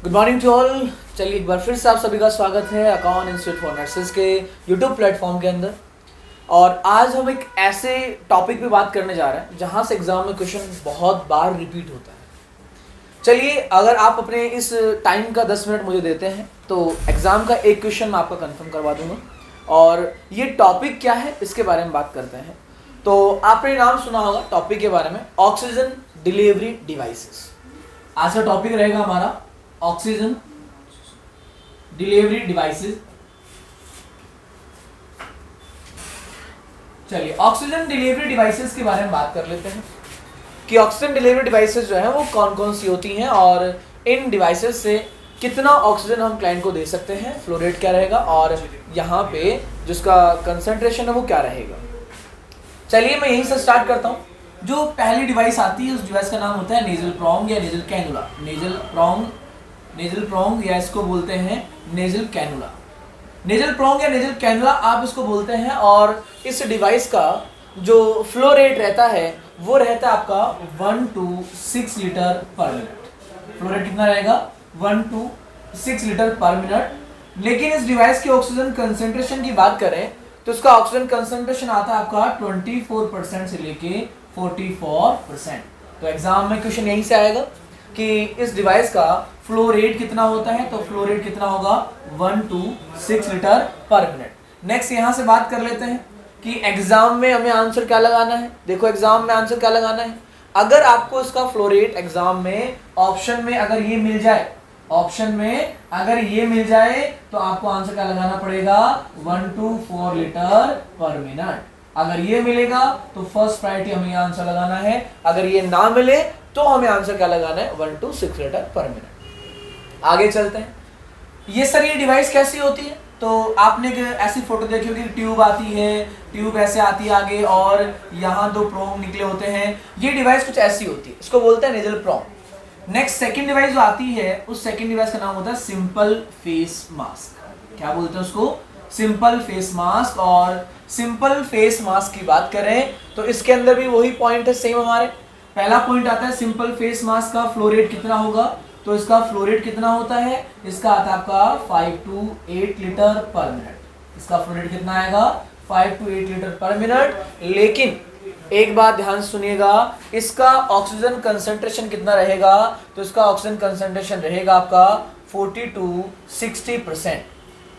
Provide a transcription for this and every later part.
Good morning to all. चलिए एक बार फिर से आप सभी का स्वागत है अकाउंट इंस्टीट्यूट फॉर नर्सेज के यूट्यूब प्लेटफॉर्म के अंदर। और आज हम एक ऐसे टॉपिक पे बात करने जा रहे हैं जहां से एग्जाम में क्वेश्चन बहुत बार रिपीट होता है। चलिए अगर आप अपने इस टाइम का 10 मिनट मुझे देते हैं तो एग्जाम का एक क्वेश्चन मैं आपका कंफर्म करवा दूंगा। और ये टॉपिक क्या है इसके बारे में बात करते हैं। तो आपने नाम सुना होगा टॉपिक के बारे में, ऑक्सीजन डिलीवरी डिवाइसेस। आज का टॉपिक रहेगा हमारा ऑक्सीजन डिलीवरी डिवाइसेस। चलिए ऑक्सीजन डिलीवरी डिवाइसेस के बारे में बात कर लेते हैं कि ऑक्सीजन डिलीवरी डिवाइसेस जो है वो कौन कौन सी होती हैं और इन डिवाइसेस से कितना ऑक्सीजन हम क्लाइंट को दे सकते हैं, फ्लो रेट क्या रहेगा और यहाँ पे जिसका कंसंट्रेशन है वो क्या रहेगा। चलिए मैं यहीं से स्टार्ट करता हूँ। जो पहली डिवाइस आती है उस डिवाइस का नाम होता है नेजल प्रोंग या नेजल कैनुला। नेजल प्रोंग या इसको बोलते हैं नेजल कैनुला। नेजल प्रोंग या नेजल कैनुला आप इसको बोलते हैं। और इस डिवाइस का जो फ्लो रेट रहता है वो रहता है आपका 1 to 6 लीटर पर मिनट। फ्लो रेट कितना रहेगा? 1 to 6 लीटर पर मिनट। लेकिन इस डिवाइस की ऑक्सीजन कंसेंट्रेशन की बात करें तो इसका ऑक्सीजन कंसेंट्रेशन आता है आपका 24% से लेके 44%। तो एग्जाम में क्वेश्चन यहीं से आएगा कि इस डिवाइस का फ्लो रेट कितना होता है। तो फ्लो रेट कितना होगा? 1 to 6 लीटर पर मिनट। नेक्स्ट यहां से बात कर लेते हैं कि एग्जाम में हमें आंसर क्या लगाना है। देखो एग्जाम में आंसर क्या लगाना है। अगर आपको इसका फ्लो रेट एग्जाम में ऑप्शन में अगर ये मिल जाए, तो आपको आंसर क्या लगाना पड़ेगा? 1 to 4 लीटर पर मिनट। अगर ये मिलेगा तो फर्स्ट प्रायोरिटी हमें आंसर लगाना है। अगर ये ना मिले तो हमें आंसर क्या लगाना है? 1 to 6 लीटर पर मिनट। आगे चलते हैं। ये सर ये डिवाइस कैसी होती है? तो आपने ऐसी फोटो देखी होगी, ट्यूब आती है, ट्यूब ऐसे आती है आगे और यहाँ 2 प्रोंग निकले होते हैं। ये डिवाइस कुछ ऐसी होती है, इसको बोलते हैं nasal prong. Next second device जो आती है उस सेकंड डिवाइस का नाम होता है सिंपल फेस मास्क। क्या बोलते हैं उसको? Simple face mask. और सिंपल फेस मास्क की बात करें तो इसके अंदर भी वही पॉइंट है सेम हमारे। पहला पॉइंट आता है सिंपल फेस मास्क का फ्लो रेट कितना होगा। तो इसका फ्लो रेट कितना होता है? इसका आता है आपका 5 to 8 लीटर पर मिनट। इसका फ्लो रेट कितना आएगा? 5 to 8 लीटर पर मिनट। लेकिन एक बात ध्यान सुनिएगा, इसका ऑक्सीजन कंसंट्रेशन कितना रहेगा? तो इसका ऑक्सीजन कंसंट्रेशन रहेगा आपका 40 to 60%।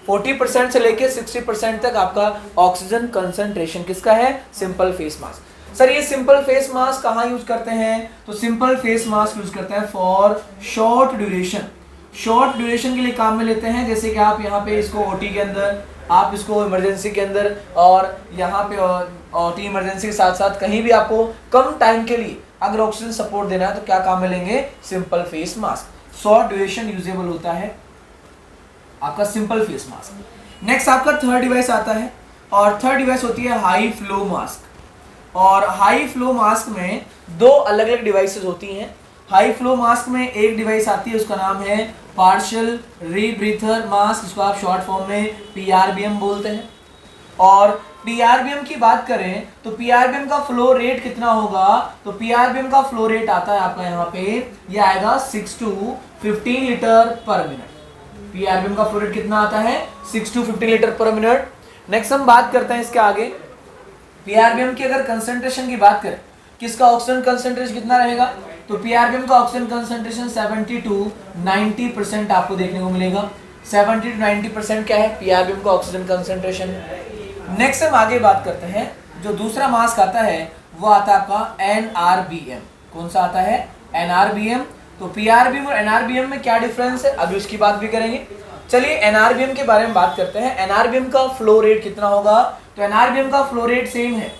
40% से लेके 60% तक आपका ऑक्सीजन कंसंट्रेशन किसका है? Simple face mask. सर ये सिंपल फेस मास्क कहाँ यूज करते हैं? तो सिंपल फेस मास्क यूज करते हैं for short duration. Short duration के लिए काम में लेते हैं। जैसे कि आप यहाँ पे इसको ओटी के अंदर, आप इसको इमरजेंसी के अंदर, और यहाँ पे ओटी इमरजेंसी के साथ साथ कहीं भी आपको कम टाइम के लिए अगर ऑक्सीजन सपोर्ट देना है तो क्या काम में लेंगे? Simple face mask. Short duration usable होता है आपका सिंपल फेस मास्क। नेक्स्ट आपका थर्ड डिवाइस आता है और थर्ड डिवाइस होती है हाई फ्लो मास्क। और हाई फ्लो मास्क में 2 अलग अलग डिवाइसेस होती हैं। हाई फ्लो मास्क में एक डिवाइस आती है उसका नाम है पार्शियल रीब्रीथर मास्क, जिसको आप शॉर्ट फॉर्म में PRBM बोलते हैं। और PRBM की बात करें तो PRBM का फ्लो रेट कितना होगा? तो PRBM का फ्लो रेट आता है आपका यहाँ पे, ये आएगा 6 to 15 लीटर पर मिनट। PRBM का फ्लो रेट कितना आता है? 6 to 15 लीटर पर मिनट। नेक्स्ट हम बात करते हैं इसके आगे। PRBM की अगर कंसंट्रेशन की बात करें, किसका ऑक्सीजन कंसंट्रेशन कितना रहेगा? तो PRBM का ऑक्सीजन कंसंट्रेशन 70 to 90% आपको देखने को मिलेगा। 70 to 90% क्या है? PRBM का ऑक्सीजन कंसंट्रेशन। नेक्स्ट हम आगे बात करते हैं। जो दूसरा मास्क आता है वो आता है आपका NRBM। कौन सा आता है? NRBM। तो PRBM और NRBM में क्या डिफरेंस है अभी उसकी बात भी करेंगे। चलिए NRBM के बारे में बात करते हैं। NRBM का फ्लो रेट कितना होगा? तो NRBM का फ्लो रेट सेम है।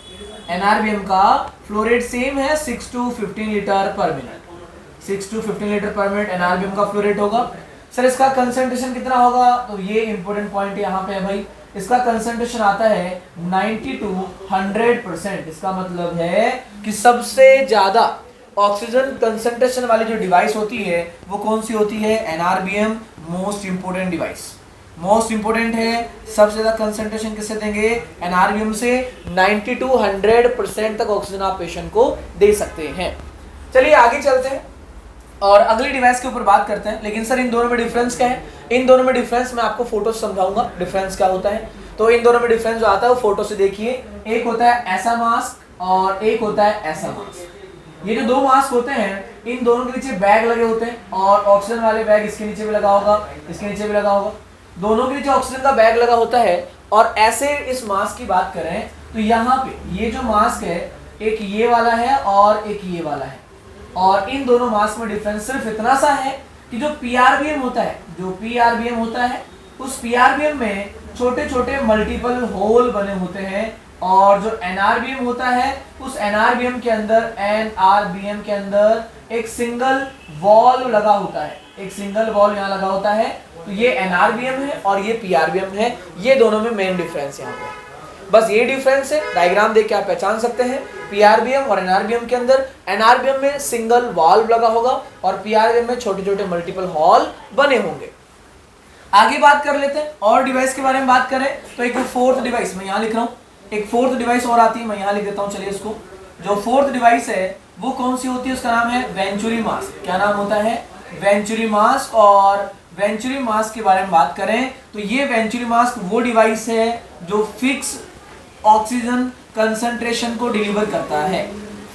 NRBM का फ्लो रेट सेम है 6 to 15 लीटर पर मिनट। 6 to 15 लीटर पर मिनट NRBM का फ्लो रेट होगा। सर इसका कंसंट्रेशन कितना होगा? तो ये इंपॉर्टेंट पॉइंट यहाँ पे है भाई। इसका कंसंट्रेशन आता है 90 to 100%। इसका मतलब है कि सबसे ज्यादा ऑक्सीजन कंसंट्रेशन वाली जो डिवाइस होती है वो कौन सी होती है? NRBM। Most important device, most important है। सबसे ज्यादा कंसंट्रेशन किससे देंगे? NRBM से। 90 to 100% तक ऑक्सीजन आप पेशेंट को दे सकते हैं। चलिए आगे चलते हैं। और अगली डिवाइस के ऊपर बात करते हैं। लेकिन सर इन दोनों में डिफरेंस क्या है? इन दोनों में डिफरेंस मैं आपको फोटो से समझाऊंगा डिफरेंस क्या होता है। तो इन दोनों में डिफरेंस जो आता है वो फोटो से देखिए। एक होता है ऐसा मास्क और एक होता है ऐसा मास्क। ये जो दो मास्क होते हैं इन दोनों के नीचे बैग लगे होते हैं और ऑक्सीजन वाले बैग इसके नीचे भी लगा होगा, इसके नीचे भी लगा होगा, दोनों के नीचे ऑक्सीजन का बैग लगा होता है। और ऐसे इस मास्क की बात करें तो यहाँ पे ये जो मास्क है एक ये वाला है और एक ये वाला है। और इन दोनों मास्क में डिफरेंस सिर्फ इतना सा है कि जो पीआरबीएम होता है, जो पीआरबीएम होता है उस पीआरबीएम में छोटे छोटे मल्टीपल होल बने होते हैं और जो एनआरबीएम होता है उस एनआरबीएम के अंदर एक सिंगल वॉल्व लगा होता है, एक सिंगल वॉल्व यहाँ लगा होता है। तो ये एनआरबीएम है और ये पीआरबीएम है, ये दोनों में मेन डिफरेंस यहाँ पे बस ये डिफरेंस है। डायग्राम देख के आप पहचान सकते हैं पीआरबीएम और एनआरबीएम के अंदर एनआरबीएम में सिंगल वाल्व लगा होगा और पीआरबीएम में छोटे छोटे मल्टीपल हॉल बने होंगे। आगे बात कर लेते हैं और डिवाइस के बारे में बात करें तो एक फोर्थ डिवाइस मैं यहाँ लिख रहा हूँ, एक फोर्थ डिवाइस और आती है, मैं यहाँ लिख देता हूँ। चलिए इसको, जो फोर्थ डिवाइस है वो कौन सी होती है? उसका नाम है वेंचुरी मास्क। क्या नाम होता है? Venturi mask. और वेंचुरी मास्क के बारे में बात करें तो ये वेंचुरी मास्क वो डिवाइस है जो फिक्स ऑक्सीजन कंसंट्रेशन को डिलीवर करता है,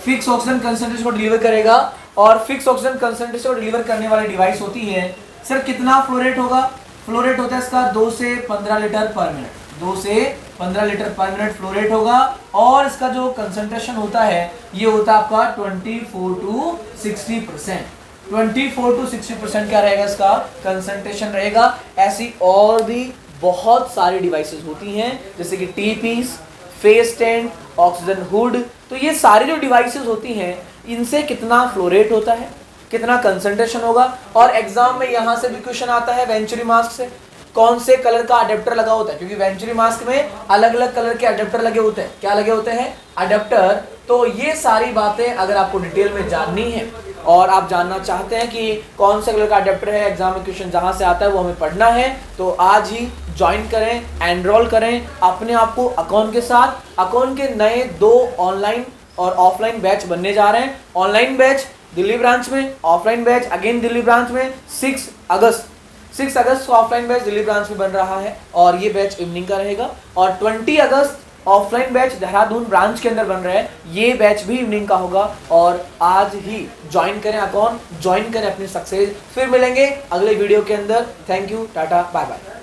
फिक्स ऑक्सीजन कंसंट्रेशन को डिलीवर करेगा। और फिक्स ऑक्सीजन कंसंट्रेशन को डिलीवर करने वाली डिवाइस होती है। सर कितना फ्लो रेट होगा? फ्लो रेट होता है इसका 2 से 15 लीटर पर मिनट, 2 से 15 लीटर पर मिनट फ्लो रेट होगा। और इसका जो कंसंट्रेशन होता है ये होता है आपका 24 to 60%, 24 to 60% क्या रहेगा इसका कंसंट्रेशन रहेगा। ऐसी और भी बहुत सारी डिवाइसेस होती हैं जैसे कि T-piece, face tent, oxygen hood. तो ये सारी जो डिवाइसेस होती हैं इनसे कितना फ्लो रेट होता है, कितना कंसंट्रेशन होगा। और एग्जाम में यहाँ से भी क्वेश्चन आता है वेंचुरी मास्क से कौन से कलर का अडेप्टर लगा होता है, क्योंकि वेंचुरी मास्क में अलग अलग कलर के अडेप्टर लगे होते हैं। क्या लगे होते हैं? अडेप्टर। तो ये सारी बातें अगर आपको डिटेल में जाननी है और आप जानना चाहते हैं कि कौन सा कलर का अडेप्टर है, एग्जाम में क्वेश्चन जहां से आता है वो हमें पढ़ना है, तो आज ही ज्वाइन करें, एनरोल करें अपने आप को अकाउंट के साथ। अकाउंट के नए 2 ऑनलाइन और ऑफलाइन बैच बनने जा रहे हैं। ऑनलाइन बैच दिल्ली ब्रांच में, offline batch again Delhi branch में। 6 अगस्त को ऑफलाइन बैच दिल्ली ब्रांच में बन रहा है और ये बैच इवनिंग का रहेगा। और 20 अगस्त ऑफलाइन बैच देहरादून ब्रांच के अंदर बन रहा है, ये बैच भी इवनिंग का होगा। और आज ही ज्वाइन करें अकाउंट, ज्वाइन करें अपनी सक्सेस। फिर मिलेंगे अगले वीडियो के अंदर। Thank you, tata, bye bye.